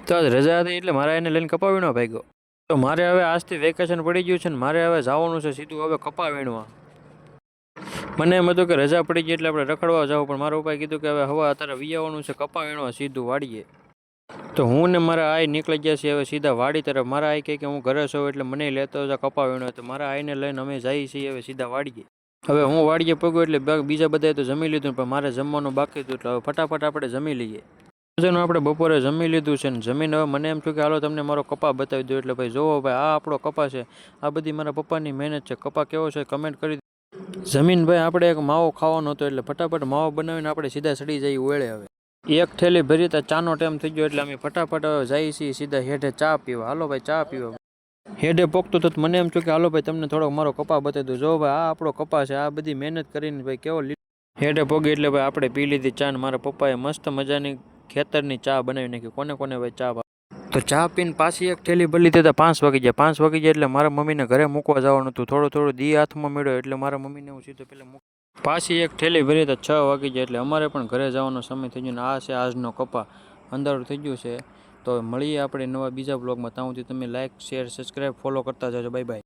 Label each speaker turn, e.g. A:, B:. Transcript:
A: તો આજ રજા હતી એટલે મારે એને લઈને કપા વીણવા ભાગ્યો. તો મારે હવે આજથી વેકેશન પડી ગયું છે ને મારે હવે જવાનું છે સીધું હવે કપા વીણવા. મને એમ હતું કે રજા પડી ગઈ એટલે આપણે રખડવા જાવ, પણ મારા પપ્પાએ કીધું કે હવે હવા અત્યારે વી આવવાનું છે કપા વીણવા સીધું વાડીએ. તો હું ને મારા આઈ નીકળી ગયા છીએ હવે સીધા વાડી તરફ. મારા આઈ કહે કે હું ઘરે છું એટલે મને લેતો જા કપા વીણવા. તો મારા આઈને લઈને અમે જઈએ છીએ હવે સીધા વાડીએ. હવે હું વાડીએ પગ્યો એટલે બીજા બધાએ તો જમી લીધું, પણ મારે જમવાનું બાકી હતું એટલે હવે ફટાફટ આપણે જમી લઈએ. આપણે બપોરે જમી લીધું છે ને જમીન હવે મને એમ થયું કે હાલો તમને મારો કપા બતાવી દો. એટલે ભાઈ જોવો ભાઈ આ આપણો કપા છે, આ બધી મારા પપ્પાની મહેનત છે. કપા કેવો છે કમેન્ટ કરી. જમીન ભાઈ આપણે એક માવો ખાવાનો હતો એટલે ફટાફટ માવો બનાવીને આપણે સીધા સડી જઈએ ઓળે. હવે એક થેલી ભરી તા ચાનો ટાઈમ થઈ ગયો એટલે અમે ફટાફટ જઈએ છીએ સીધા હેઠે ચા પીવા. હાલો ભાઈ ચા પીવા. હેઠે પોકતું તો મને એમ થયું કે હાલો ભાઈ તમને થોડોક મારો કપા બતાવી દો. જો ભાઈ આ આપણો કપા છે, આ બધી મહેનત કરીને ભાઈ કેવો હેઠે પોગી એટલે ભાઈ આપણે પી લીધી ચા. મારા પપ્પાએ મસ્ત મજાની ખેતરની ચા બનાવી નાખી. કોને કોને ભાઈ ચા તો ચા પીને પાછી એક થેલી ભરી લીધી. 5 વાગી ગયા. 5 વાગી ગયા એટલે મારા મમ્મીને ઘરે મૂકવા જવાનું હતું. થોડું દી હાથમાં મળ્યો એટલે મારા મમ્મીને હું સીધો પહેલાં પાછી એક થેલી ભરી તો 6 વાગી ગયા એટલે અમારે પણ ઘરે જવાનો સમય થઈ ગયો. ને આ છે આજનો કપા, અંધારું થઈ ગયું છે. તો મળીએ આપણે નવા બીજા બ્લોગમાં. ત્યાં સુધી તમે લાઇક શેર સબસ્ક્રાઈબ ફોલો કરતા જાજો. Bye bye.